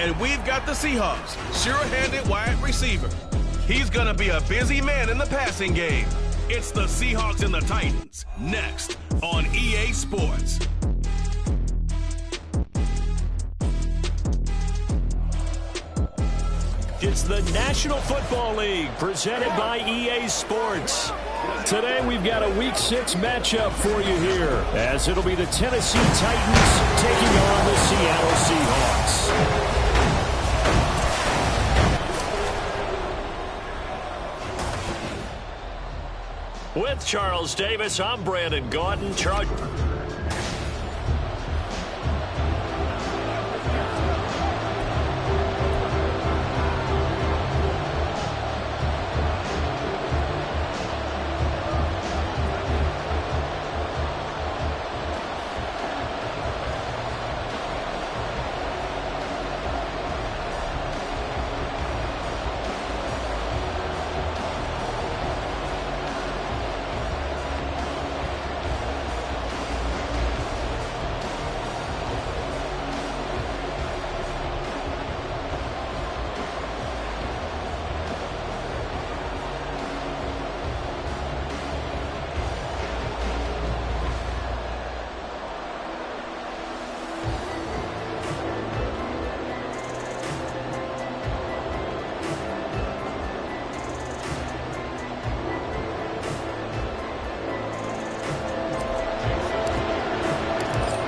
And we've got the Seahawks, sure-handed wide receiver. He's going to be a busy man in the passing game. It's the Seahawks and the Titans, next on EA Sports. It's the National Football League presented by EA Sports. Today we've got a Week 6 matchup for you here, as it'll be the Tennessee Titans taking on the Seattle Seahawks. With Charles Davis, I'm Brandon Gaudin.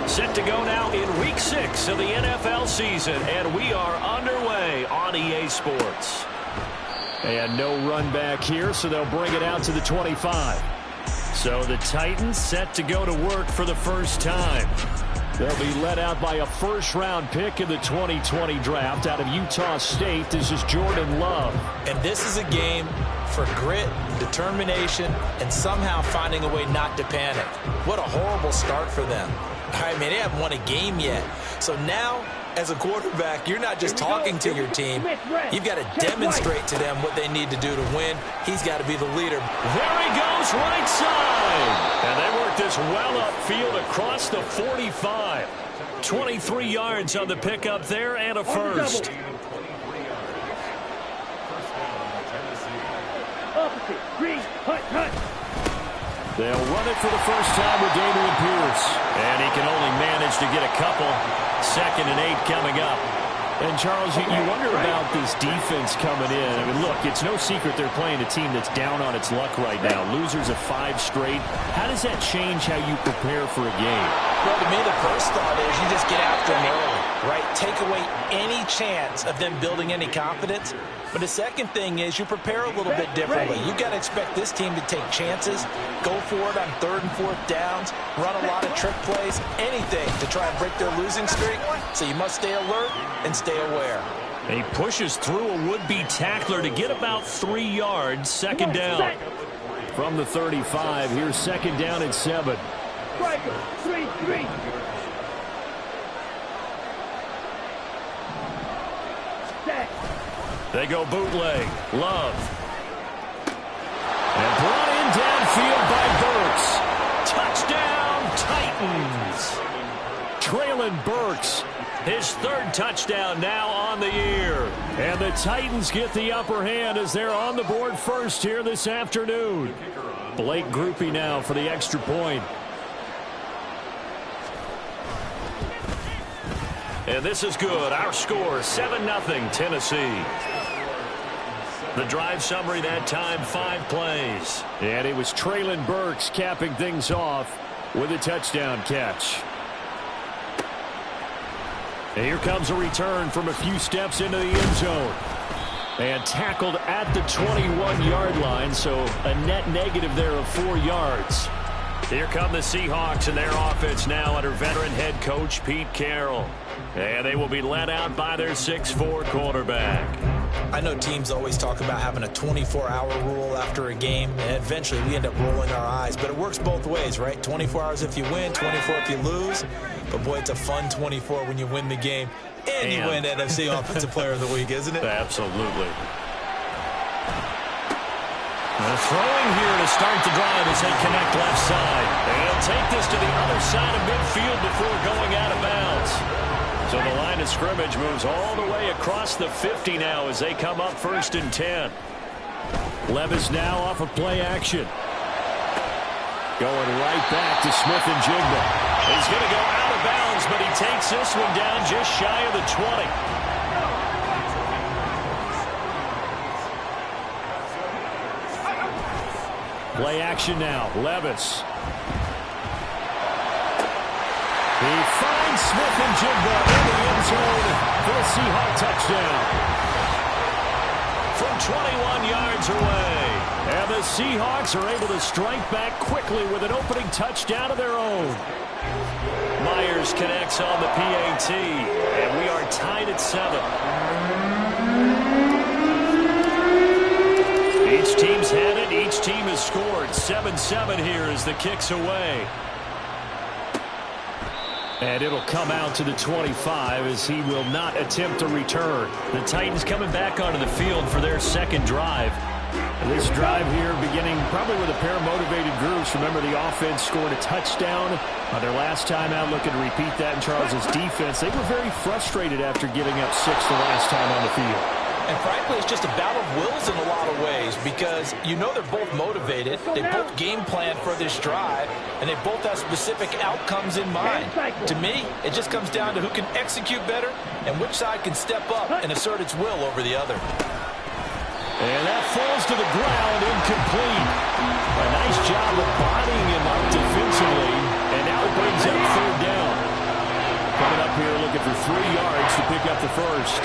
Set to go now in Week 6 of the NFL season, and we are underway on EA Sports. And no run back here, so they'll bring it out to the 25. So the Titans set to go to work for the first time. They'll be led out by a first-round pick in the 2020 draft out of Utah State. This is Jordan Love. And this is a game for grit, determination, and somehow finding a way not to panic. What a horrible start for them. I mean, they haven't won a game yet. So now, as a quarterback, you're not just talking to your team. You've got to demonstrate to them what they need to do to win. He's got to be the leader. There he goes, right side. And they work this well upfield across the 45. 23 yards on the pickup there and a first. They'll run it for the first time with Dameon Pierce. And he can only manage to get a couple. 2nd and 8 coming up. And, Charles, you wonder about this defense coming in. I mean, look, it's no secret they're playing a team that's down on its luck right now. Losers of 5 straight. How does that change how you prepare for a game? Well, to me, the first thought is you just get after them early, right? Take away any chance of them building any confidence. But the second thing is you prepare a little bit differently. You've got to expect this team to take chances, go for it on 3rd and 4th downs, run a lot of trick plays, anything to try and break their losing streak. So you must stay alert and stay aware. And he pushes through a would-be tackler to get about 3 yards. 2nd down. From the 35, here's 2nd down and 7. 3-3. They go bootleg. Love. And brought in downfield by Burks. Touchdown, Titans. Traylon Burks, his 3rd touchdown now on the year. And the Titans get the upper hand as they're on the board first here this afternoon. Blake Grupe now for the extra point. And this is good. Our score, 7-0 Tennessee. The drive summary that time, 5 plays. And it was Traylon Burks capping things off with a touchdown catch. And here comes a return from a few steps into the end zone. And tackled at the 21-yard line, so a net negative there of 4 yards. Here come the Seahawks and their offense now under veteran head coach Pete Carroll. And they will be led out by their 6'4" quarterback. I know teams always talk about having a 24-hour rule after a game, and eventually we end up rolling our eyes. But it works both ways, right? 24 hours if you win, 24 if you lose. But, boy, it's a fun 24 when you win the game. And you win NFC Offensive Player of the Week, isn't it? Absolutely. The throwing here to start the drive as they connect left side. They'll take this to the other side of midfield before going out of bounds. So the line of scrimmage moves all the way across the 50 now as they come up 1st and 10. Levis now off of play action. Going right back to Smith-Njigba. He's going to go out of bounds, but he takes this one down just shy of the 20. Play action now. Levis. He finds Smith-Njigba in the end zone for a Seahawk touchdown. From 21 yards away. And the Seahawks are able to strike back quickly with an opening touchdown of their own. Myers connects on the PAT. And we are tied at 7. Each team's had it. Each team has scored. 7-7 here as the kick's away. And it'll come out to the 25 as he will not attempt a return. The Titans coming back onto the field for their second drive. And this drive here beginning probably with a pair of motivated groups. Remember, the offense scored a touchdown on their last time out. Looking to repeat that in Charles' defense. They were very frustrated after giving up 6 the last time on the field. And frankly, it's just a battle of wills in a lot of ways because you know they're both motivated. They both game plan for this drive, and they both have specific outcomes in mind. To me, it just comes down to who can execute better and which side can step up and assert its will over the other. And that falls to the ground, incomplete. A nice job of bodying him up defensively, and now it brings up 3rd down. Coming up here looking for 3 yards to pick up the first.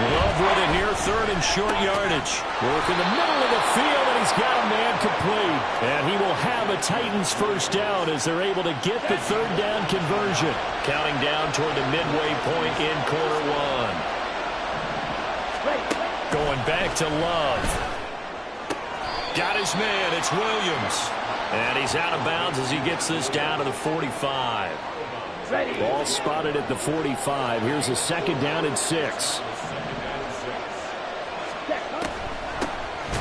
Love with it here, 3rd and short yardage. Work in the middle of the field, and he's got a man complete. And he will have a Titans first down as they're able to get the 3rd down conversion. Counting down toward the midway point in quarter 1. Going back to Love. Got his man, it's Williams. And he's out of bounds as he gets this down to the 45. Ball spotted at the 45. Here's a 2nd down and 6.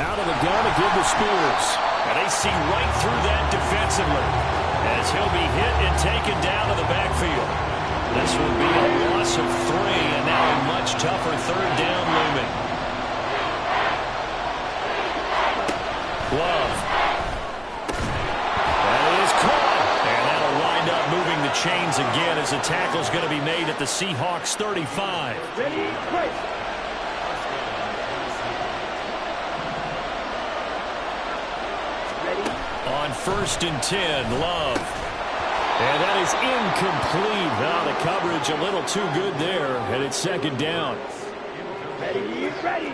Out of the gun to give the Spears. And they see right through that defensively as he'll be hit and taken down to the backfield. This will be a loss of 3, and now a much tougher 3rd down looming. Love. That is caught. And that'll wind up moving the chains again as the tackle's going to be made at the Seahawks 35. Ready, break. On 1st and 10, Love. And that is incomplete. Now the coverage a little too good there, and it's 2nd down. Ready, ready.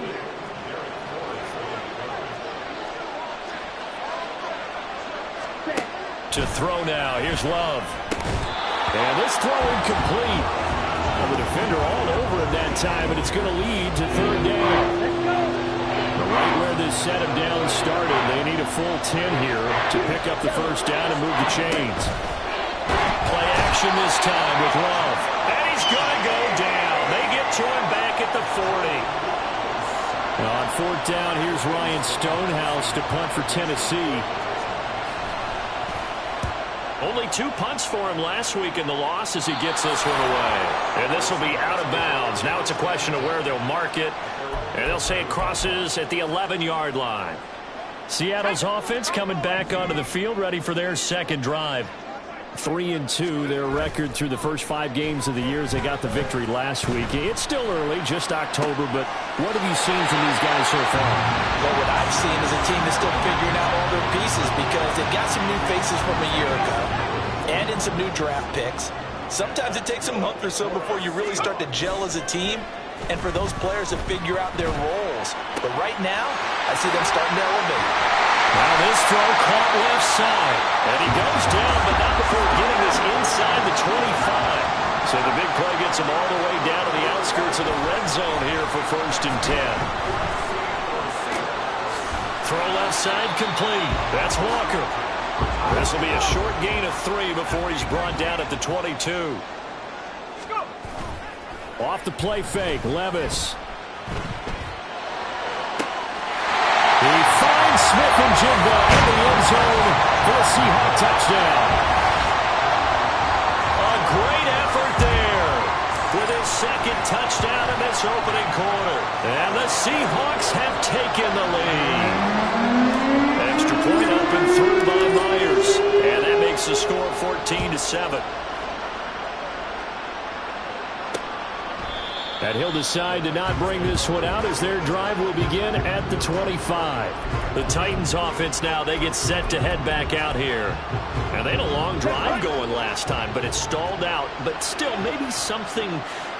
To throw now. Here's Love. And this throw incomplete. Well, the defender all over him that time, and it's going to lead to 3rd down. Let's go. Right where this set of downs started, they need a full 10 here to pick up the first down and move the chains. Play action this time with Love. And he's going to go down. They get to him back at the 40. On 4th down, here's Ryan Stonehouse to punt for Tennessee. Only 2 punts for him last week in the loss as he gets this one away. And this will be out of bounds. Now it's a question of where they'll mark it. And they'll say it crosses at the 11-yard line. Seattle's offense coming back onto the field, ready for their second drive. 3-2, their record through the first 5 games of the year as they got the victory last week. It's still early, just October, but what have you seen from these guys so far? Well, what I've seen is a team that's still figuring out all their pieces because they've got some new faces from a year ago and in some new draft picks. Sometimes it takes a month or so before you really start to gel as a team and for those players to figure out their roles. But right now, I see them starting to elevate. Now this throw caught left side. And he goes down, but not before getting this inside the 25. So the big play gets him all the way down to the outskirts of the red zone here for 1st and 10. Throw left side complete. That's Walker. This will be a short gain of 3 before he's brought down at the 22. Off the play fake, Levis. He finds Smith-Njigba in the end zone for a Seahawk touchdown. A second touchdown in this opening quarter. And the Seahawks have taken the lead. Extra point up and through by Myers. And that makes the score 14-7. And he'll decide to not bring this one out as their drive will begin at the 25. The Titans offense now, they get set to head back out here. Now, they had a long drive going last time, but it stalled out. But still, maybe something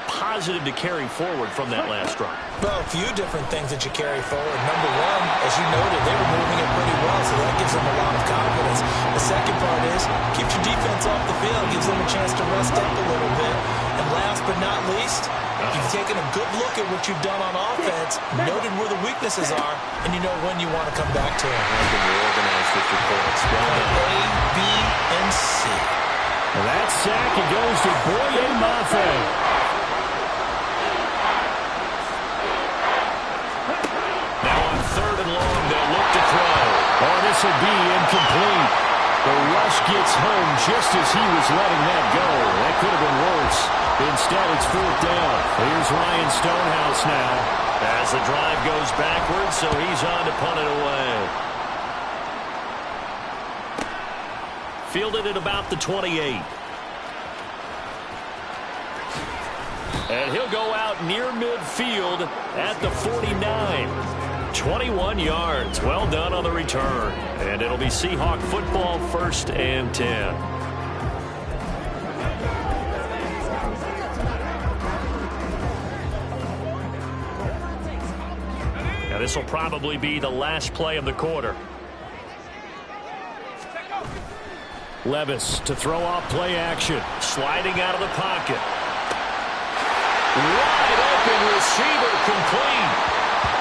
positive to carry forward from that last drive. Well, a few different things that you carry forward. Number one, as you noted, they were moving it pretty well, so that gives them a lot of confidence. The second part is, keeps your defense off the field, gives them a chance to rest up a little bit. And last but not least, you've taken a good look at what you've done on offense, noted where the weaknesses are, and you know when you want to come back to them. I've been organized with your points. Well done. A, B, and C. And that sack, it goes to Boye Mafe. Now on 3rd and long, they'll look to throw. Oh, this will be incomplete. The rush gets home just as he was letting that go. That could have been worse. Instead, it's 4th down. Here's Ryan Stonehouse now as the drive goes backwards, so he's on to punt it away. Fielded at about the 28. And he'll go out near midfield at the 49. 21 yards. Well done on the return. And it'll be Seahawk football, 1st and 10. Now this will probably be the last play of the quarter. Levis to throw off play action. Sliding out of the pocket. Wide open receiver complete.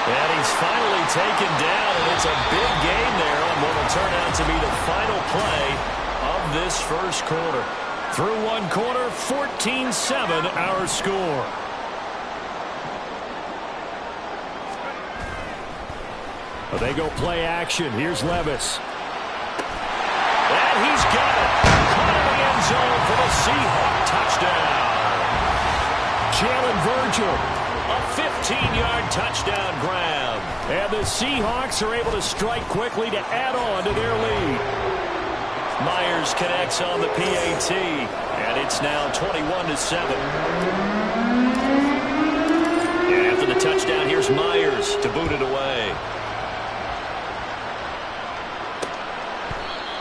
And he's finally taken down, and it's a big gain there on what will turn out to be the final play of this first quarter. Through one quarter, 14-7 our score. But they go play action. Here's Levis. And he's got it. Caught in the end zone for the Seahawk touchdown. Jalen Virgil. A 15-yard touchdown grab. And the Seahawks are able to strike quickly to add on to their lead. Myers connects on the PAT. And it's now 21-7. And after the touchdown, here's Myers to boot it away.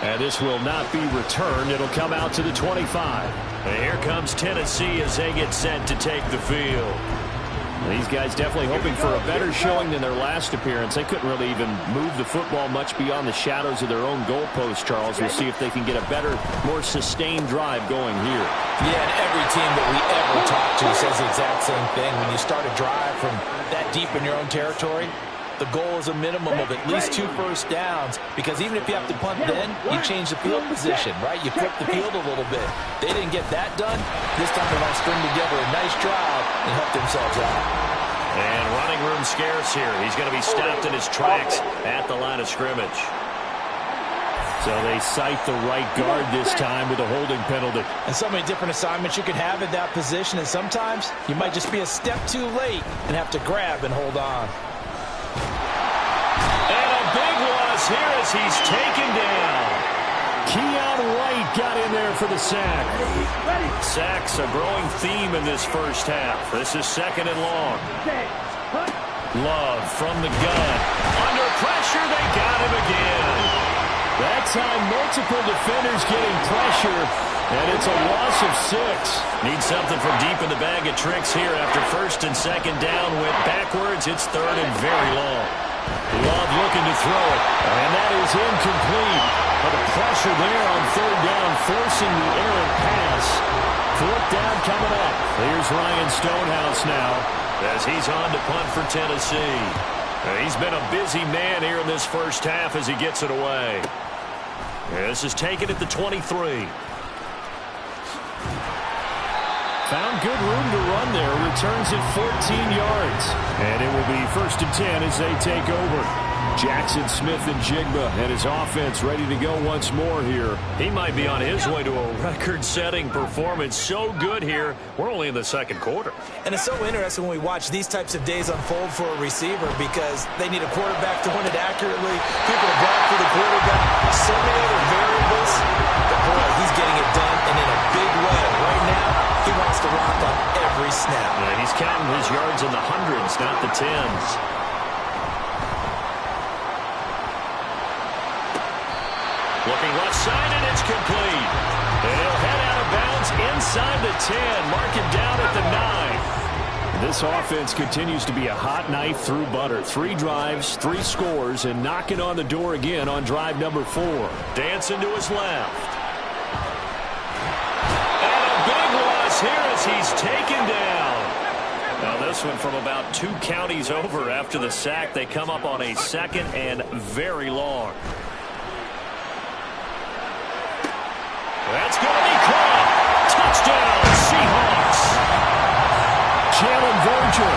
And this will not be returned. It'll come out to the 25. And here comes Tennessee as they get set to take the field. These guys definitely hoping for a better showing than their last appearance. They couldn't really even move the football much beyond the shadows of their own goalpost, Charles. We'll see if they can get a better, more sustained drive going here. Yeah, and every team that we ever talk to says the exact same thing. When you start a drive from that deep in your own territory, the goal is a minimum of at least 2 first downs, because even if you have to punt then, you change the field position, right? You flip the field a little bit. They didn't get that done. This time they're going to string together a nice drive and help themselves out. And running room scarce here. He's going to be stopped in his tracks at the line of scrimmage. So they cite the right guard this time with a holding penalty. And so many different assignments you could have in that position, and sometimes you might just be a step too late and have to grab and hold on. And a big loss here as he's taken down. Keon White got in there for the sack. Sacks a growing theme in this first half. This is 2nd and long. Love from the gun. Under pressure, they got him again. That time, multiple defenders getting pressure, and it's a loss of 6. Need something from deep in the bag of tricks here after 1st and 2nd down. Went backwards. It's 3rd and very long. Love looking to throw it, and that is incomplete. But the pressure there on 3rd down, forcing the errant pass. 4th down coming up. Here's Ryan Stonehouse now as he's on to punt for Tennessee. He's been a busy man here in this first half as he gets it away. This is taken at the 23. Found good room to run there. Returns it 14 yards. And it will be 1st and 10 as they take over. Jackson Smith and Jigba and his offense ready to go once more here. He might be on his way to a record-setting performance. So good here. We're only in the second quarter. And it's so interesting when we watch these types of days unfold for a receiver because they need a quarterback to win it accurately, people to block for the quarterback, so many other variables. But boy, he's getting it done and in a big way. Right now, he wants to rock on every snap. Yeah, he's counting his yards in the hundreds, not the tens. Looking left side, and it's complete. And he'll head out of bounds inside the 10. Mark him down at the 9. This offense continues to be a hot knife through butter. 3 drives, 3 scores, and knocking on the door again on drive number 4. Dancing to his left. And a big loss here as he's taken down. Now this one from about 2 counties over after the sack. They come up on a 2nd and very long. That's going to be caught. Touchdown, Seahawks. Jalen Virgil,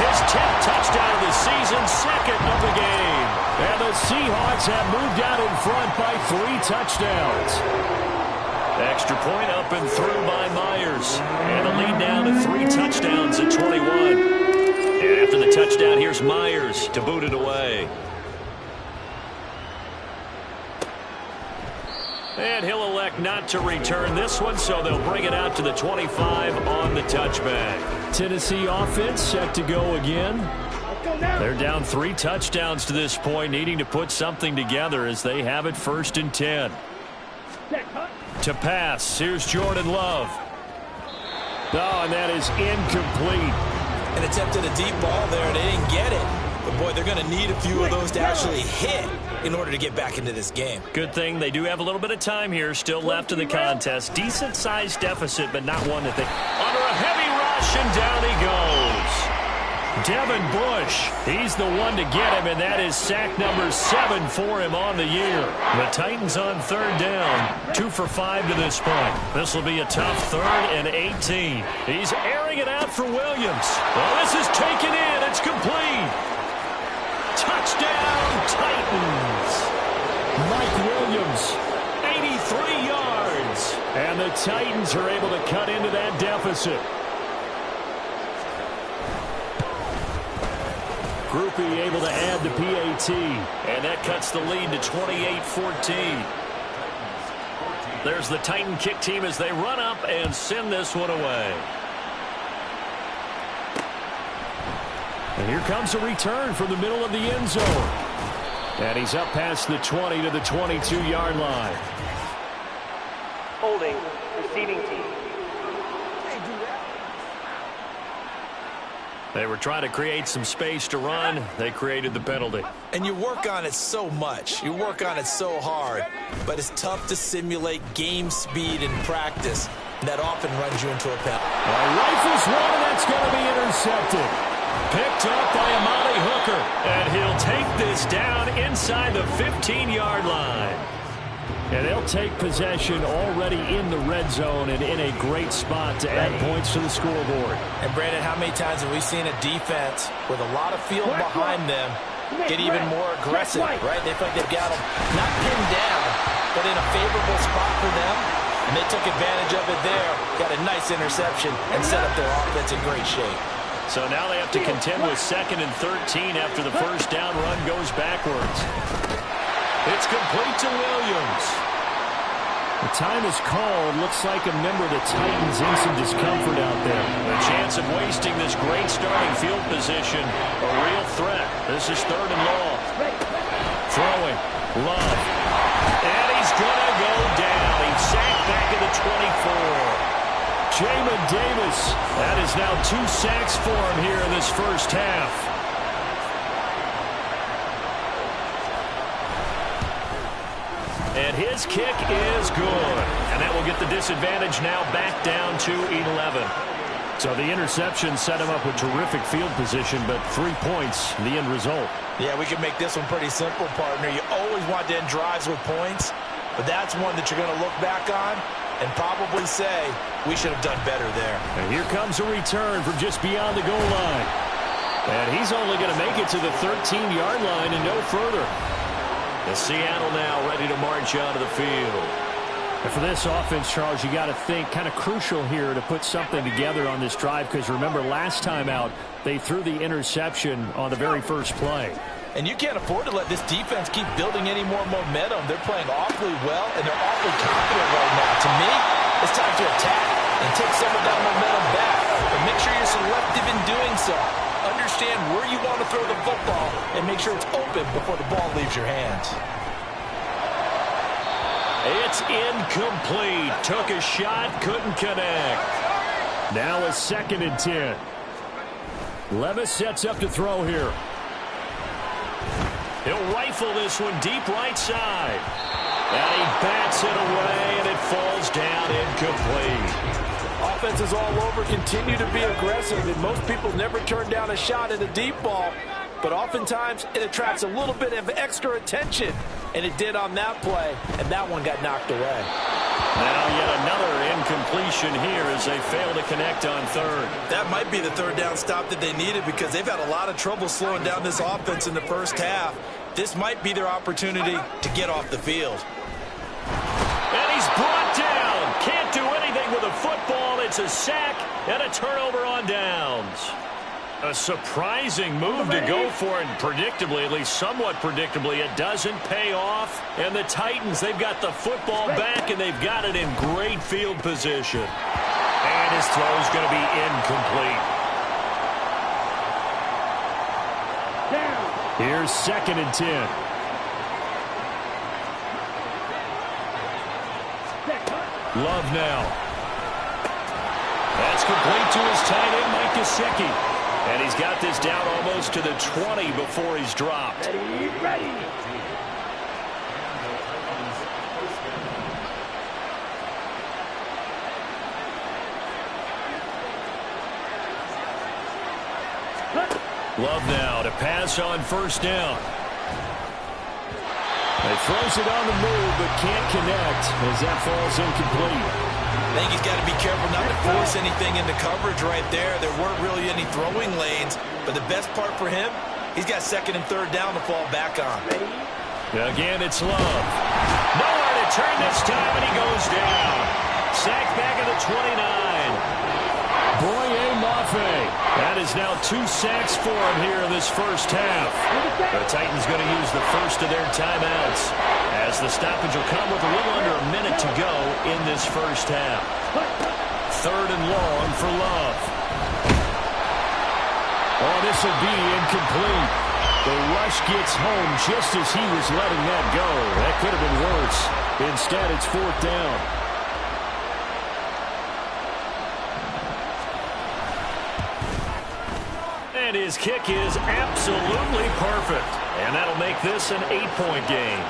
His 10th touchdown of the season, 2nd of the game. and the Seahawks have moved out in front by 3 touchdowns. Extra point up and through by Myers. And the lead down to 3 touchdowns at 21. And after the touchdown, here's Myers to boot it away. And he'll elect not to return this one, so they'll bring it out to the 25 on the touchback. Tennessee offense set to go again. They're down 3 touchdowns to this point, needing to put something together as they have it 1st and 10. To pass, here's Jordan Love. Oh, and that is incomplete. And attempted a deep ball there, and they didn't get it. But, boy, they're going to need a few of those to actually hit in order to get back into this game. Good thing they do have a little bit of time here still left in the contest. Decent-sized deficit, but not one that they... Under a heavy rush, and down he goes. Devin Bush, he's the one to get him, and that is sack number 7 for him on the year. The Titans on 3rd down, 2 for 5 to this point. This will be a tough 3rd and 18. He's airing it out for Williams. Well, this is taken in. It's complete. Touchdown, Titans. Mike Williams, 83 yards. and the Titans are able to cut into that deficit. Groupie able to add the PAT. And that cuts the lead to 28-14. There's the Titan kick team as they run up and send this one away. And here comes a return from the middle of the end zone. And he's up past the 20 to the 22-yard line. Holding, receiving team. They were trying to create some space to run. They created the penalty. And you work on it so much. You work on it so hard. But it's tough to simulate game speed in practice. And that often runs you into a penalty. Rifles one, that's going to be intercepted. Picked up by Amali Hooker. And he'll take this down inside the 15-yard line. And they'll take possession already in the red zone and in a great spot to add points to the scoreboard. And, Brandon, how many times have we seen a defense with a lot of field behind them get even more aggressive, right? They feel like they've got them not pinned down, but in a favorable spot for them. And they took advantage of it there, got a nice interception, and set up their offense in great shape. So now they have to contend with 2nd and 13 after the first down run goes backwards. It's complete to Williams. The time is called. Looks like a member of the Titans in some discomfort out there. The chance of wasting this great starting field position, a real threat. This is 3rd and long. Throwing, Love. And he's going to go down. He's sacked back at the 24. Jamin Davis. That is now 2 sacks for him here in this first half. And his kick is good. And that will get the disadvantage now back down to 11. So the interception set him up with terrific field position, but 3 points, the end result. Yeah, we can make this one pretty simple, partner. You always want to end drives with points, but that's one that you're going to look back on and probably say, we should have done better there. And here comes a return from just beyond the goal line. And he's only going to make it to the 13-yard line and no further. And Seattle now ready to march onto the field. And for this offense, Charles, you got to think kind of crucial here to put something together on this drive, because remember last time out they threw the interception on the very first play. And you can't afford to let this defense keep building any more momentum. They're playing awfully well, and they're awfully confident right now. To me, it's time to attack and take some of that momentum back. But make sure you're selective in doing so. Understand where you want to throw the football and make sure it's open before the ball leaves your hands. It's incomplete. Took a shot, couldn't connect. Now a 2nd and 10. Levis sets up to throw here. He'll rifle this one deep right side. And he bats it away, and it falls down incomplete. Offenses all over continue to be aggressive, and most people never turn down a shot at a deep ball. But oftentimes, it attracts a little bit of extra attention. And it did on that play, and that one got knocked away. Now yet another incompletion here as they fail to connect on 3rd. That might be the 3rd down stop that they needed, because they've had a lot of trouble slowing down this offense in the first half. This might be their opportunity to get off the field. And he's brought down. Can't do anything with a football. It's a sack and a turnover on downs. A surprising move to go for it, and predictably, at least somewhat predictably, it doesn't pay off. And the Titans, they've got the football back, and they've got it in great field position. And his throw's going to be incomplete. Here's 2nd and 10. Love now. That's complete to his tight end, Mike Gesicki. And he's got this down almost to the 20 before he's dropped. Ready, ready. Love now to pass on 1st down. He throws it on the move, but can't connect as that falls incomplete. I think he's got to be careful not to force anything into coverage right there. There weren't really any throwing lanes, but the best part for him, he's got 2nd and 3rd down to fall back on. Again, it's Love. Nowhere to turn this time, and he goes down. Sacked back at the 29. Boye Mafe. That is now 2 sacks for him here in this first half. The Titans going to use the first of their timeouts, as the stoppage will come with a little under a minute to go in this first half. 3rd and long for Love. Oh, this will be incomplete. The rush gets home just as he was letting that go. That could have been worse. Instead, it's 4th down. And his kick is absolutely perfect. And that'll make this an 8-point game.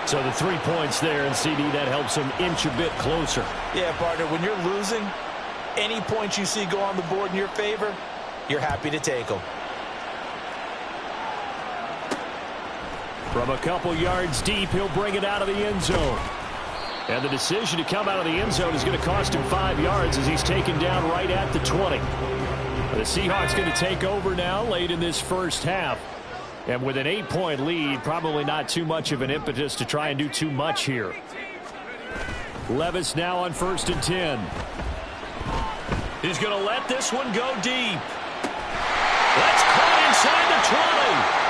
So the 3 points there, and CD, that helps him inch a bit closer. Yeah, partner, when you're losing, any points you see go on the board in your favor, you're happy to take them. From a couple yards deep, he'll bring it out of the end zone. And the decision to come out of the end zone is going to cost him 5 yards as he's taken down right at the 20. The Seahawks going to take over now late in this first half. And with an 8-point lead, probably not too much of an impetus to try and do too much here. Levis now on 1st and 10. He's going to let this one go deep. That's caught inside the 20.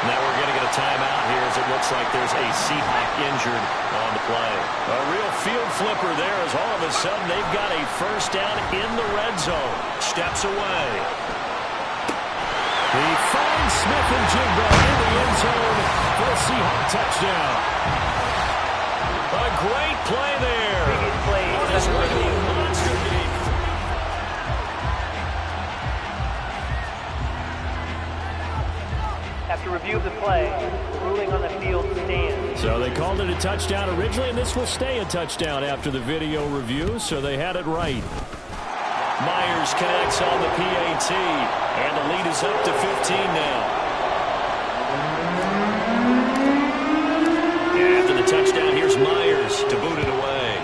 Now we're going to get a timeout here as it looks like there's a Seahawk injured on the play. A real field flipper there as all of a sudden they've got a first down in the red zone. Steps away. He finds Smith and Jigba in the end zone for a Seahawk touchdown. A great play there. Biggest play On his way to a monster game. After review of the play, the ruling on the field stands. So they called it a touchdown originally, and this will stay a touchdown after the video review, so they had it right. Myers connects on the PAT, and the lead is up to 15 now. After the touchdown, here's Myers to boot it away.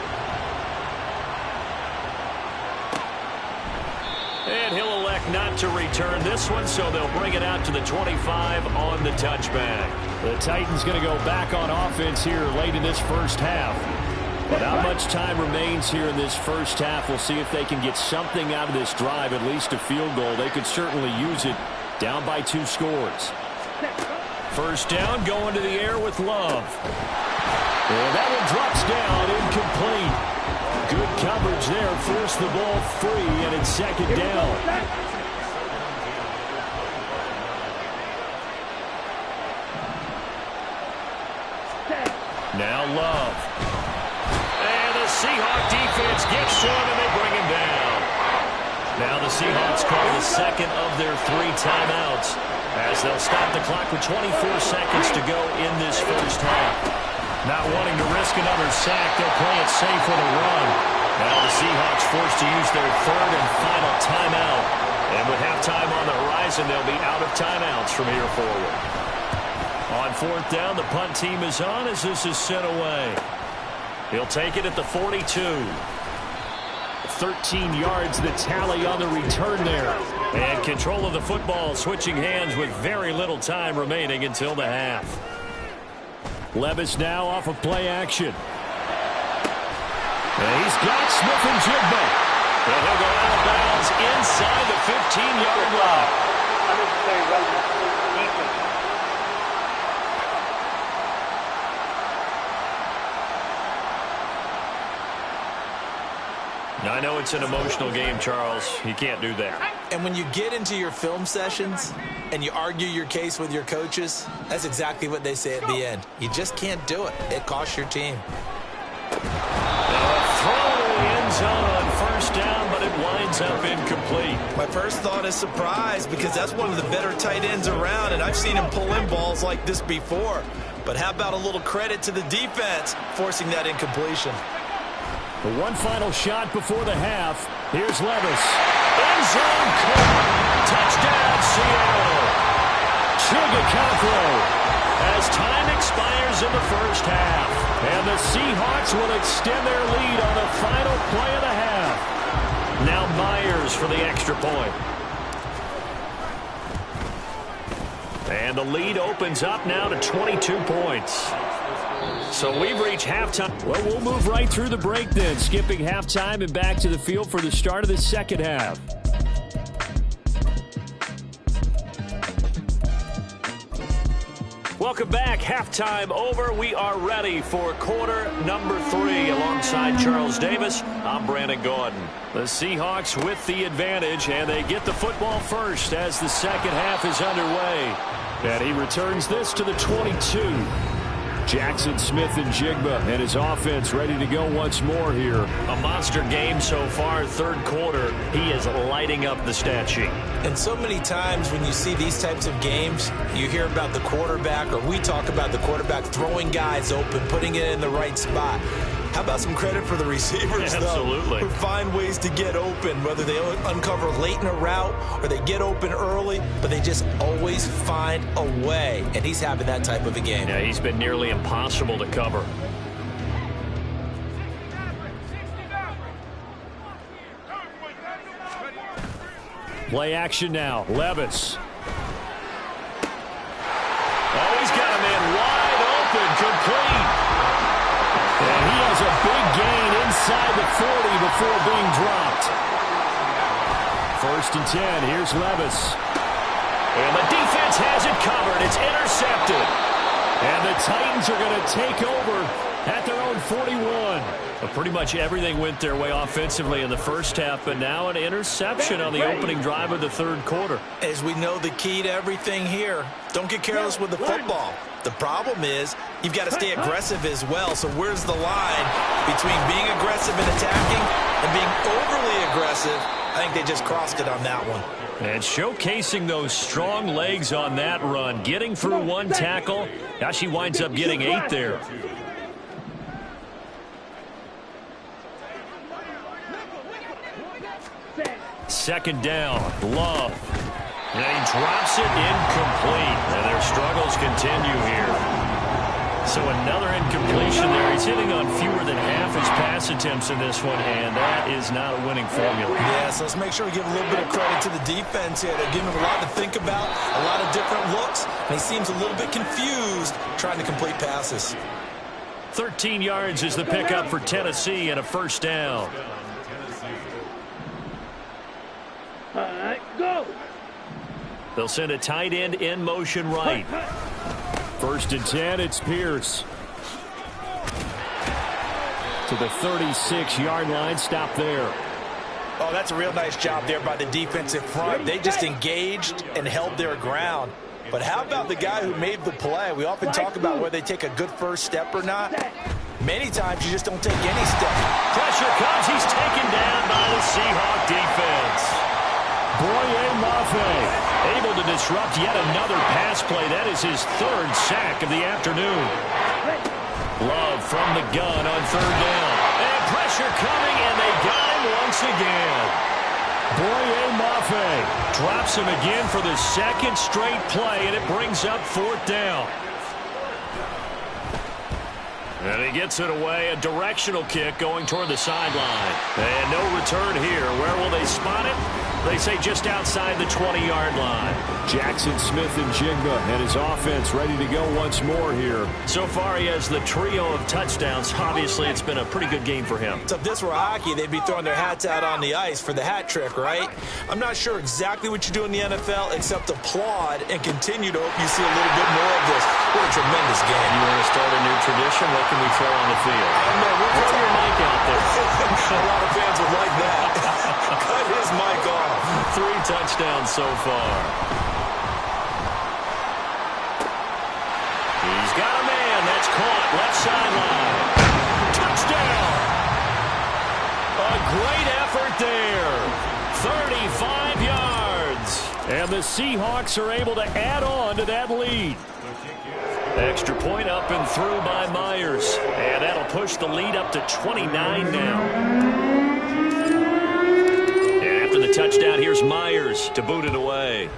not to return this one, so they'll bring it out to the 25 on the touchback. The Titans going to go back on offense here late in this first half. Not much time remains here in this first half. We'll see if they can get something out of this drive, at least a field goal. They could certainly use it down by 2 scores. First down, going to the air with Love. And that one drops down, incomplete. Good coverage there, forced the ball free, and it's second down. Now Love. And the Seahawk defense gets to him, and they bring him down. Now the Seahawks call the second of their 3 timeouts as they'll stop the clock with 24 seconds to go in this first half. Not wanting to risk another sack, they'll play it safe with a run. Now the Seahawks forced to use their 3rd and final timeout. And with halftime on the horizon, they'll be out of timeouts from here forward. On 4th down, the punt team is on as this is sent away. He'll take it at the 42. 13 yards the tally on the return there. And control of the football switching hands with very little time remaining until the half. Levis now off of play action. And he's got Smith and Jigba. And he'll go out of bounds inside the 15-yard line. Unnecessary run defense. I know it's an emotional game, Charles. You can't do that. And when you get into your film sessions and you argue your case with your coaches, that's exactly what they say at the end. You just can't do it. It costs your team. Throw in the end zone on first down, but it winds up incomplete. My first thought is surprise because that's one of the better tight ends around, and I've seen him pull in balls like this before. But how about a little credit to the defense forcing that incompletion? The one final shot before the half. Here's Levis. End zone caught. Touchdown, Seattle. Chigakafro. As time expires in the first half. And the Seahawks will extend their lead on the final play of the half. Now Myers for the extra point. And the lead opens up now to 22 points. So we've reached halftime. Well, we'll move right through the break then, skipping halftime and back to the field for the start of the second half. Welcome back. Halftime over. We are ready for quarter number 3. Alongside Charles Davis, I'm Brandon Gordon. The Seahawks with the advantage, and they get the football first as the second half is underway. And he returns this to the 22. Jackson Smith and Jigba and his offense ready to go once more here. A monster game so far, 3rd quarter. He is lighting up the stat sheet. And so many times when you see these types of games, you hear about the quarterback, or we talk about the quarterback throwing guys open, putting it in the right spot. How about some credit for the receivers, Absolutely. Though, who find ways to get open, whether they uncover late in a route or they get open early, but they just always find a way. And he's having that type of a game. Yeah, he's been nearly impossible to cover. Play action now. Levis. Oh, he's got a man wide open, complete. And he has a big gain inside the 40 before being dropped. 1st and 10. Here's Levis. And the defense has it covered. It's intercepted. And the Titans are going to take over at their own 41. But pretty much everything went their way offensively in the first half, but now an interception on the opening drive of the 3rd quarter. As we know, the key to everything here, don't get careless with the football. The problem is you've got to stay aggressive as well. So where's the line between being aggressive and attacking and being overly aggressive? I think they just crossed it on that one. And showcasing those strong legs on that run, getting through one tackle. Now she winds up getting 8 there. Second down, Love. And he drops it incomplete. And their struggles continue here. So another incompletion there. He's hitting on fewer than half his pass attempts in this one, and that is not a winning formula. Yeah, so let's make sure we give a little bit of credit to the defense here. They're giving him a lot to think about, a lot of different looks, and he seems a little bit confused trying to complete passes. 13 yards is the pickup for Tennessee and a first down. All right, go. They'll send a tight end in motion right. First and 10, it's Pierce. To the 36-yard line, stop there. Oh, that's a real nice job there by the defensive front. They just engaged and held their ground. But how about the guy who made the play? We often talk about whether they take a good first step or not. Many times you just don't take any step. Pressure comes. He's taken down by the Seahawk defense. Boye Mafe able to disrupt yet another pass play. That is his third sack of the afternoon. Love from the gun on third down. And pressure coming, and they got him once again. Boye Mafe drops him again for the second straight play, and it brings up fourth down. And he gets it away, a directional kick going toward the sideline. And no return here. Where will they spot it? They say just outside the 20-yard line. Jackson Smith and Jigba and his offense ready to go once more here. So far, he has the trio of touchdowns. Obviously, it's been a pretty good game for him. So if this were hockey, they'd be throwing their hats out on the ice for the hat trick, right? I'm not sure exactly what you do in the NFL except applaud and continue to hope you see a little bit more of this. What a tremendous game. You want to start a new tradition? What can we throw on the field? I don't know. We'll throw your mic out there. A lot of fans would like that. Cut his mic off. 3 touchdowns so far. He's got a man. That's caught. Left sideline. Touchdown. A great effort there. 35 yards. And the Seahawks are able to add on to that lead. Extra point up and through by Myers. And that'll push the lead up to 29 now. After the touchdown, here's Myers to boot it away.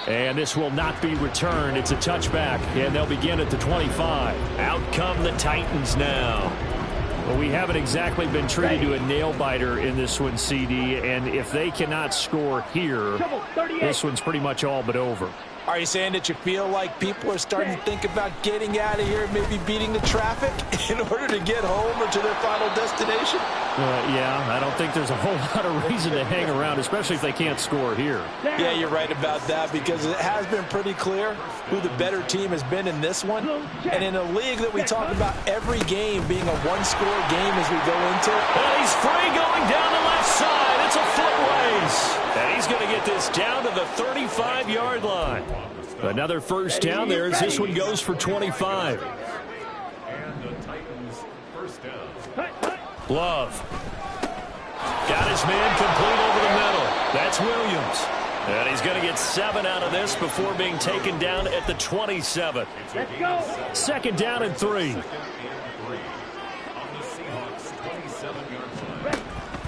And this will not be returned. It's a touchback, and they'll begin at the 25. Out come the Titans now. Well, we haven't exactly been treated to a nail-biter in this one, CD, and if they cannot score here, this one's pretty much all but over. Are you saying that you feel like people are starting to think about getting out of here, maybe beating the traffic in order to get home or to their final destination? Yeah, I don't think there's a whole lot of reason to hang around, especially if they can't score here. Yeah, you're right about that because it has been pretty clear who the better team has been in this one. And in a league that we talk about every game being a one-score game as we go into. And he's free going down the left side. It's a foot race. And he's going to get this down to the 35-yard line. Another first down there as this one goes for 25. Love. Got his man complete over the middle. That's Williams. And he's going to get 7 out of this before being taken down at the 27. Let's go. Second down and 3.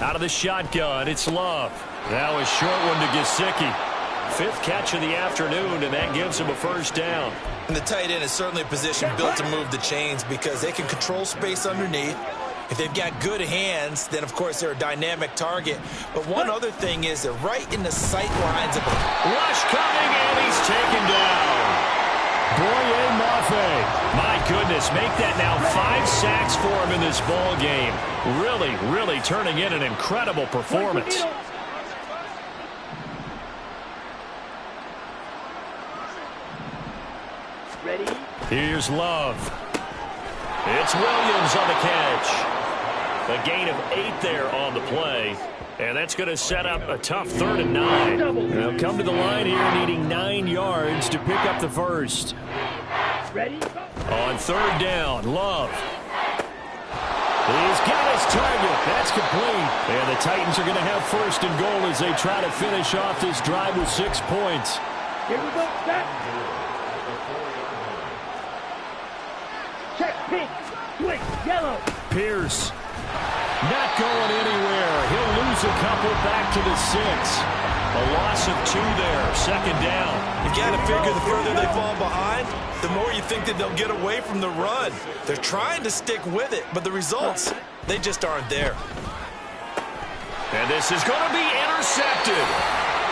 Out of the shotgun, it's Love. Now a short one to Gesicki. 5th catch of the afternoon, and that gives him a first down. And the tight end is certainly a position built to move the chains because they can control space underneath. If they've got good hands, then, of course, they're a dynamic target. But one other thing is they're right in the sight lines of a rush coming, and he's taken down. Boye Mafe. My goodness, make that now 5 sacks for him in this ball game. Really, really turning in an incredible performance. Ready? Here's Love. It's Williams on the catch. A gain of 8 there on the play. And that's going to set up a tough 3rd and 9. They'll come to the line here needing 9 yards to pick up the first. Ready? On 3rd down, Love. He's got his target. That's complete. And the Titans are going to have 1st and goal as they try to finish off this drive with 6 points. Here we go. Set. Check pink. Swing. Yellow. Pierce. Not going anywhere. He'll lose a couple back to the 6. A loss of 2 there, second down. You got to figure the further they fall behind, the more you think that they'll get away from the run. They're trying to stick with it, but the results, they just aren't there. And this is going to be intercepted.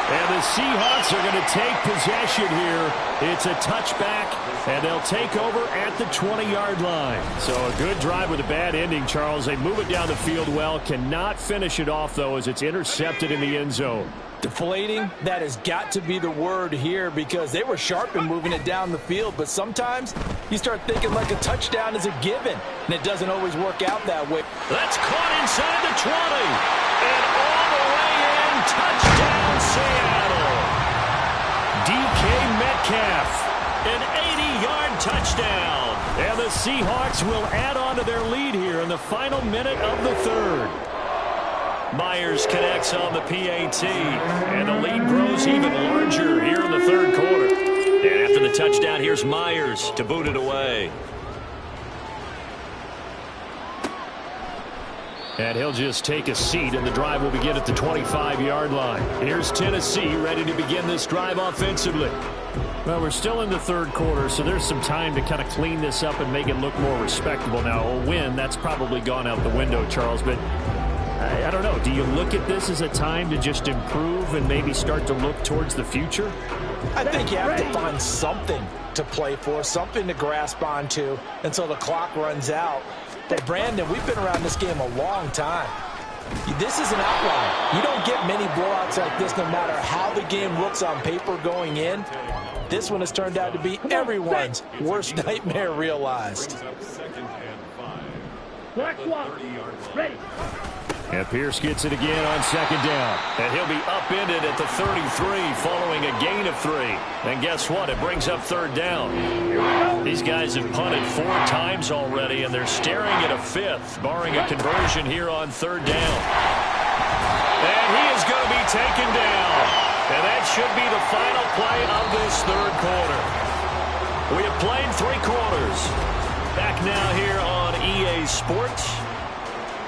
And the Seahawks are going to take possession here. It's a touchback, and they'll take over at the 20-yard line. So a good drive with a bad ending, Charles. They move it down the field well. Cannot finish it off, though, as it's intercepted in the end zone. Deflating, that has got to be the word here, because they were sharp in moving it down the field. But sometimes you start thinking like a touchdown is a given, and it doesn't always work out that way. That's caught inside the 20. And all the way in, touchdown Seattle. DK Metcalf, an 80-yard touchdown. And the Seahawks will add on to their lead here in the final minute of the third. Myers connects on the PAT, and the lead grows even larger here in the third quarter. And after the touchdown, here's Myers to boot it away. And he'll just take a seat, and the drive will begin at the 25-yard line. Here's Tennessee ready to begin this drive offensively. Well, we're still in the third quarter, so there's some time to kind of clean this up and make it look more respectable. Now, a win, that's probably gone out the window, Charles, but I don't know. Do you look at this as a time to just improve and maybe start to look towards the future? I think you have to find something to play for, something to grasp onto until the clock runs out. But, Brandon, we've been around this game a long time. This is an outlier. You don't get many blowouts like this no matter how the game looks on paper going in. This one has turned out to be everyone's worst nightmare realized. Ready. And Pierce gets it again on second down. And he'll be upended at the 33 following a gain of 3. And guess what? It brings up third down. These guys have punted 4 times already, and they're staring at a 5th, barring a conversion here on third down. And he is going to be taken down. And that should be the final play of this third quarter. We have played 3 quarters. Back now here on EA Sports.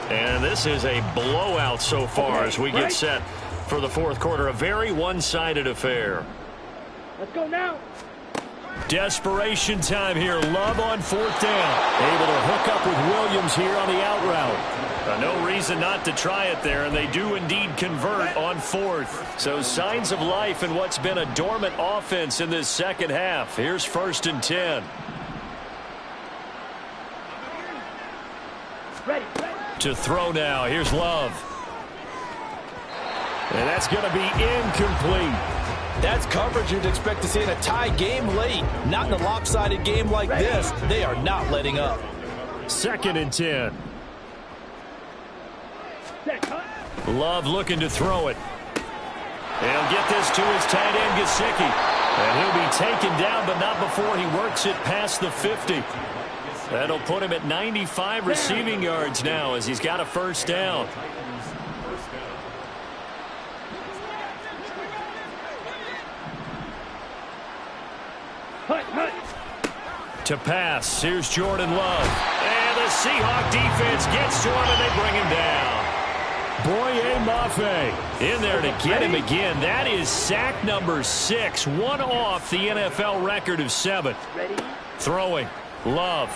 And this is a blowout so far as we get set for the fourth quarter. A very one-sided affair. Let's go now. Desperation time here. Love on fourth down. Able to hook up with Williams here on the out route. No reason not to try it there, and they do indeed convert on fourth. So signs of life in what's been a dormant offense in this second half. Here's 1st and 10. Ready. To throw now. Here's Love. And that's going to be incomplete. That's coverage you'd expect to see in a tie game late. Not in a lopsided game like this. They are not letting up. 2nd and 10. Love looking to throw it. He'll get this to his tight end, Gesicki. And he'll be taken down, but not before he works it past the 50. That'll put him at 95 receiving yards now as he's got a first down. To pass, here's Jordan Love. And the Seahawk defense gets to him and they bring him down. Boye Mafe in there to get him again. That is sack number 6, one off the NFL record of 7. Throwing. Love.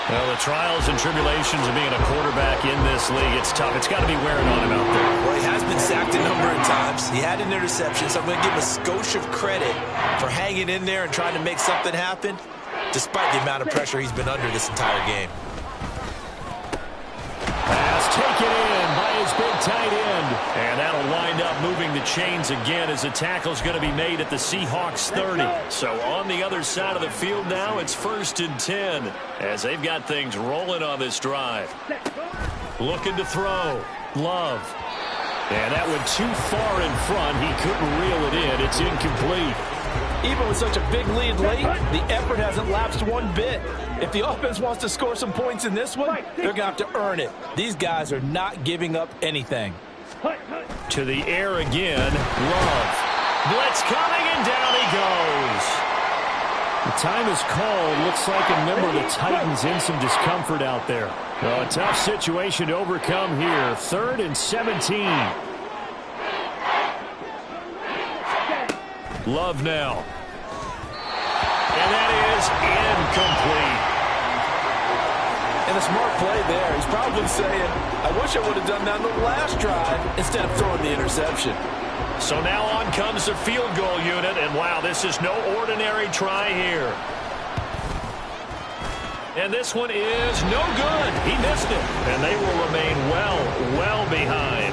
Well, the trials and tribulations of being a quarterback in this league, it's tough. It's got to be wearing on him out there. Well, he has been sacked a number of times. He had an interception, so I'm going to give him a skosh of credit for hanging in there and trying to make something happen, despite the amount of pressure he's been under this entire game. Pass taken in by his big tight end. And that'll wind up moving the chains again as the tackle's going to be made at the Seahawks 30. So on the other side of the field now, it's 1st and 10 as they've got things rolling on this drive. Looking to throw. Love. And that went too far in front. He couldn't reel it in. It's incomplete. Even with such a big lead late, the effort hasn't lapsed one bit. If the offense wants to score some points in this one, they're going to have to earn it. These guys are not giving up anything. To the air again. Love. Blitz coming, and down he goes. The time is called. Looks like a member of the Titans in some discomfort out there. Well, a tough situation to overcome here. 3rd and 17. Love now. And that is incomplete. And a smart play there. He's probably saying, I wish I would have done that on the last drive instead of throwing the interception. So now on comes the field goal unit, and wow, this is no ordinary try here. And this one is no good. He missed it. And they will remain well behind.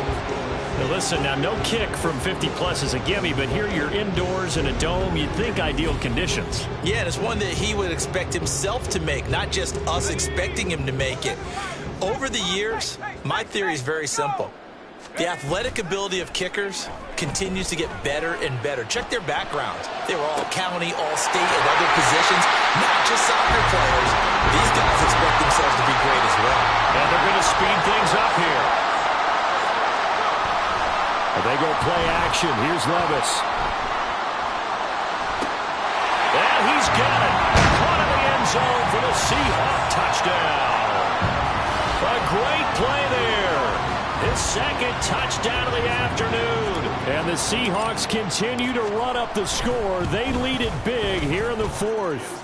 Now listen, now no kick from 50-plus is a gimme, but here you're indoors in a dome. You'd think ideal conditions. Yeah, and it's one that he would expect himself to make, not just us expecting him to make it. Over the years, my theory is very simple. The athletic ability of kickers continues to get better and better. Check their backgrounds. They were all county, all state, and other positions, not just soccer players. These guys expect themselves to be great as well. And they're going to speed things up here. And they go play action. Here's Levis. And he's got it. Caught in the end zone for the Seahawk touchdown. A great play there. His second touchdown of the afternoon. And the Seahawks continue to run up the score. They lead it big here in the fourth.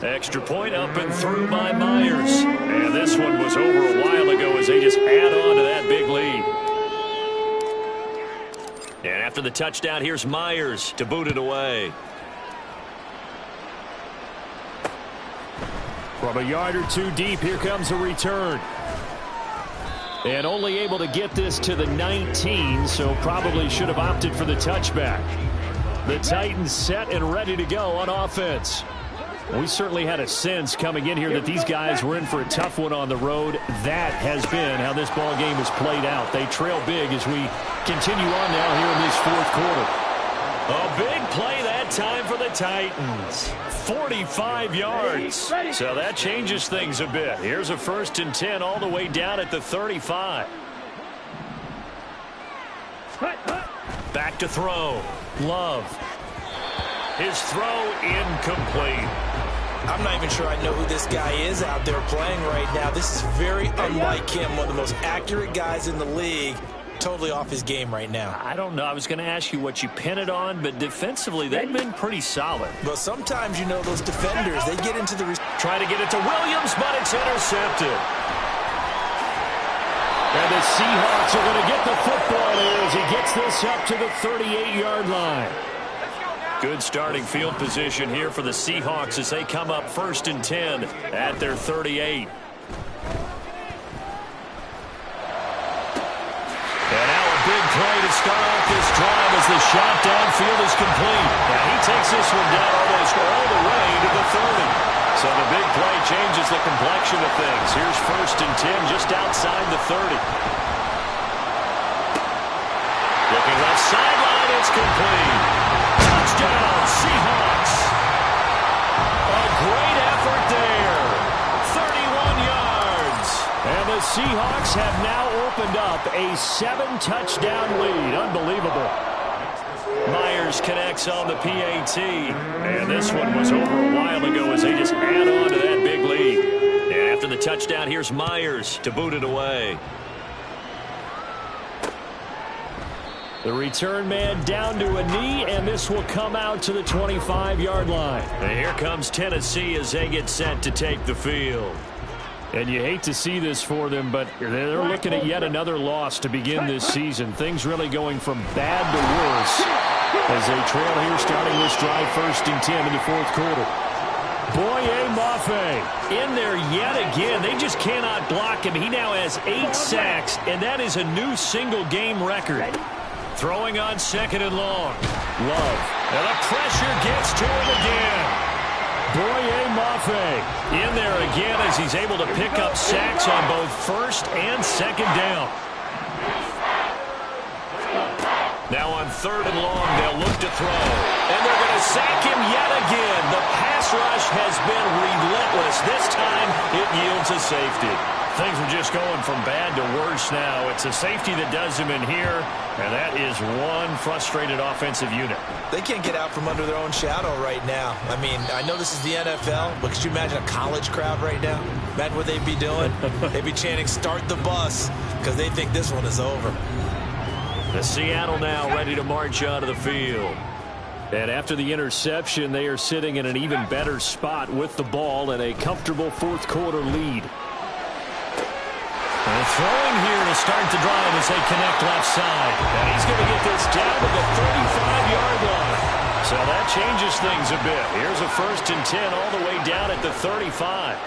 Extra point up and through by Myers. And this one was over a while ago as they just add on to that big lead. And after the touchdown, here's Myers to boot it away. From a yard or two deep, here comes a return. And only able to get this to the 19, so probably should have opted for the touchback. The Titans set and ready to go on offense. We certainly had a sense coming in here that these guys were in for a tough one on the road. That has been how this ball game has played out. They trail big as we continue on now here in this fourth quarter. A big play that time for the Titans. 45 yards. So that changes things a bit. Here's a 1st and 10 all the way down at the 35. Back to throw. Love. His throw incomplete. I'm not even sure I know who this guy is out there playing right now. This is very unlike him, one of the most accurate guys in the league. Totally off his game right now. I don't know. I was going to ask you what you pin it on, but defensively, they've been pretty solid. But sometimes, you know, those defenders, they get into the... Try to get it to Williams, but it's intercepted. And the Seahawks are going to get the football here as he gets this up to the 38-yard line. Good starting field position here for the Seahawks as they come up 1st and 10 at their 38. Big play to start off this drive as the shot downfield is complete. And he takes this one down almost all the way to the 30. So the big play changes the complexion of things. Here's 1st and 10 just outside the 30. Looking left sideline, it's complete. Touchdown, Seahawks. A great effort there. 31 yards. And the Seahawks have now opened up a 7-touchdown lead. Unbelievable. Myers connects on the PAT. And this one was over a while ago as they just add on to that big lead. And after the touchdown, here's Myers to boot it away. The return man down to a knee, and this will come out to the 25-yard line. And here comes Tennessee as they get set to take the field. And you hate to see this for them, but they're looking at yet another loss to begin this season. Things really going from bad to worse as they trail here starting this drive 1st and 10 in the fourth quarter. Boye Mafe in there yet again. They just cannot block him. He now has 8 sacks, and that is a new single-game record. Throwing on 2nd and long. Love. And the pressure gets to him again. Boye Mafe in there again as he's able to pick up sacks on both 1st and 2nd down. Now on 3rd and long, they'll look to throw. And they're going to sack him yet again. The pass rush has been relentless. This time, it yields a safety. Things are just going from bad to worse now. It's a safety that does him in here, and that is one frustrated offensive unit. They can't get out from under their own shadow right now. I mean, I know this is the NFL, but could you imagine a college crowd right now? Imagine what they'd be doing. They'd be chanting, "Start the bus," because they think this one is over. The Seattle now ready to march out of the field. And after the interception, they are sitting in an even better spot with the ball and a comfortable fourth quarter lead. And throwing here to start the drive as they connect left side. And he's going to get this down to the 35-yard line. So that changes things a bit. Here's a 1st and 10 all the way down at the 35.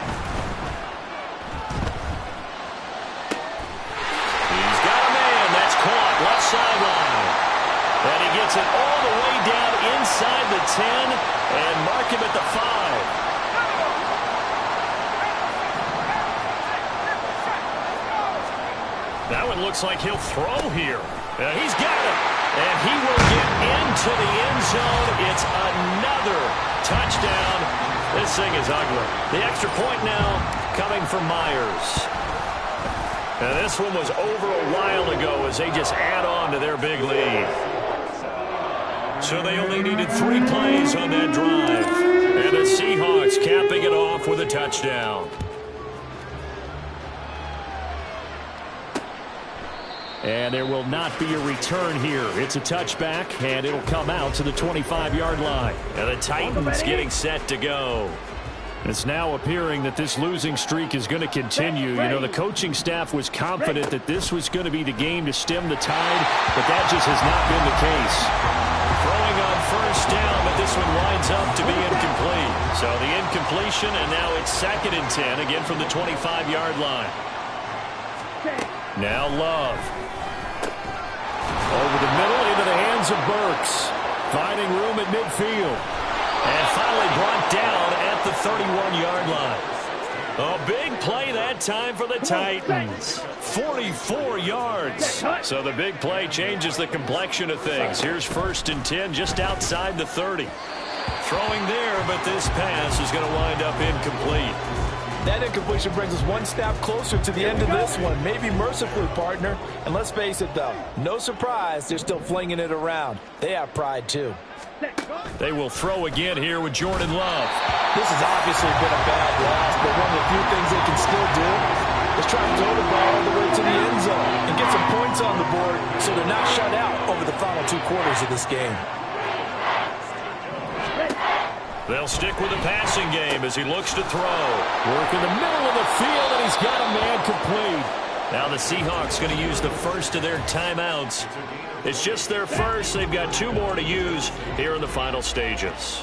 He's got a man. That's caught left sideline. And he gets it all the way down inside the 10 and mark him at the 5. That one looks like he'll throw here. He's got it. And he will get into the end zone. It's another touchdown. This thing is ugly. The extra point now coming from Myers. And this one was over a while ago as they just add on to their big lead. So they only needed 3 plays on that drive. And the Seahawks capping it off with a touchdown. And there will not be a return here. It's a touchback, and it'll come out to the 25-yard line. And the Titans getting set to go. It's now appearing that this losing streak is going to continue. You know, the coaching staff was confident that this was going to be the game to stem the tide, but that just has not been the case. Throwing on 1st down, but this one winds up to be incomplete. So the incompletion, and now it's 2nd and 10, again from the 25-yard line. Now Love. Over the middle into the hands of Burks. Finding room at midfield. And finally brought down at the 31-yard line. A big play that time for the Titans. 44 yards. So the big play changes the complexion of things. Here's 1st and 10 just outside the 30. Throwing there, but this pass is going to wind up incomplete. That incompletion brings us one step closer to the end of this one. Maybe mercifully, partner. And let's face it, though, no surprise, they're still flinging it around. They have pride, too. They will throw again here with Jordan Love. This has obviously been a bad loss, but one of the few things they can still do is try to throw the ball all the way to the end zone and get some points on the board so they're not shut out over the final 2 quarters of this game. They'll stick with the passing game as he looks to throw. Work in the middle of the field, and he's got a man complete. Now the Seahawks going to use the first of their timeouts. It's just their first. They've got 2 more to use here in the final stages.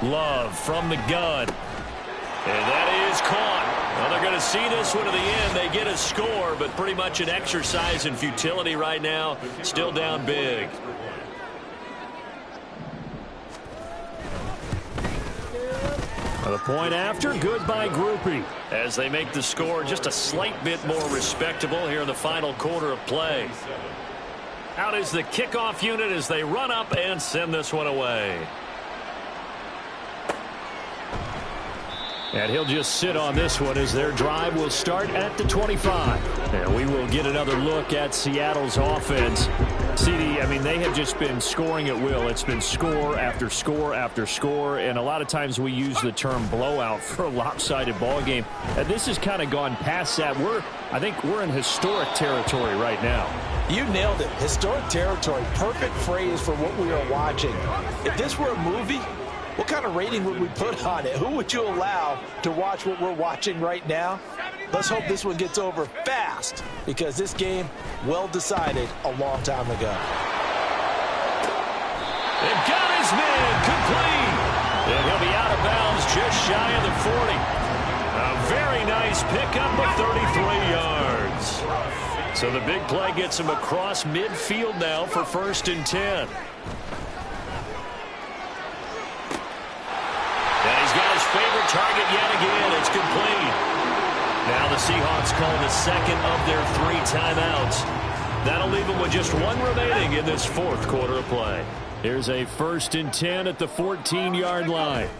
Love from the gun. And that is caught. Well, they're going to see this one to the end. They get a score, but pretty much an exercise in futility right now. Still down big. The point after, good by Groupie. As they make the score just a slight bit more respectable here in the final quarter of play. Out is the kickoff unit as they run up and send this one away. And he'll just sit on this one as their drive will start at the 25. And we will get another look at Seattle's offense. CD, I mean, they have just been scoring at will. It's been score after score after score. And a lot of times we use the term blowout for a lopsided ball game. And this has kind of gone past that. I think we're in historic territory right now. You nailed it. Historic territory. Perfect phrase for what we are watching. If this were a movie, what kind of rating would we put on it? Who would you allow to watch what we're watching right now? Let's hope this one gets over fast, because this game, well decided a long time ago. They've got his man complete. And he'll be out of bounds just shy of the 40. A very nice pickup of 33 yards. So the big play gets him across midfield now for 1st and 10. Favorite target yet again. It's complete. Now the Seahawks call the second of their 3 timeouts. That'll leave them with just 1 remaining in this 4th quarter of play. Here's a 1st and 10 at the 14-yard line.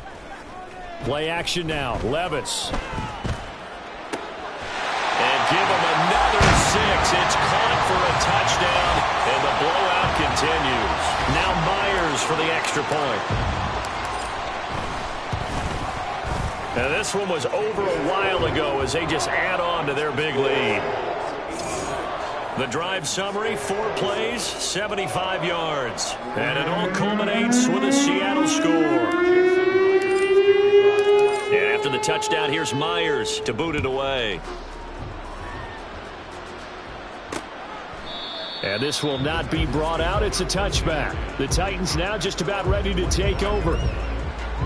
Play action now. Levis. And give him another 6. It's caught for a touchdown, and the blowout continues. Now Myers for the extra point. And this one was over a while ago as they just add on to their big lead. The drive summary, 4 plays, 75 yards. And it all culminates with a Seattle score. And after the touchdown, here's Myers to boot it away. And this will not be brought out. It's a touchback. The Titans now just about ready to take over.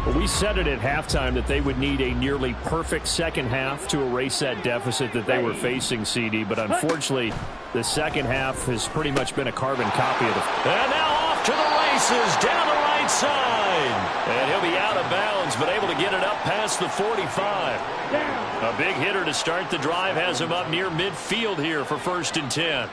Well, we said it at halftime that they would need a nearly perfect second half to erase that deficit that they were facing, CD. But unfortunately, the second half has pretty much been a carbon copy of the... And now off to the races down the right side. And he'll be out of bounds, but able to get it up past the 45. A big hitter to start the drive has him up near midfield here for 1st and 10.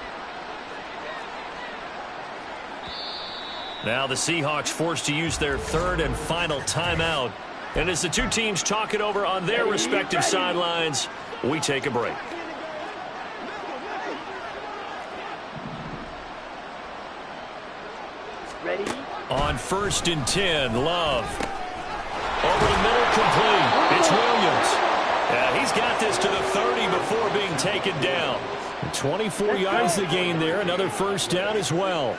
Now the Seahawks forced to use their 3rd and final timeout. And as the two teams talk it over on their respective sidelines, we take a break. Ready? On 1st and 10, Love. Over the middle, complete. It's Williams. Yeah, he's got this to the 30 before being taken down. 24 yards to gain there. Another 1st down as well.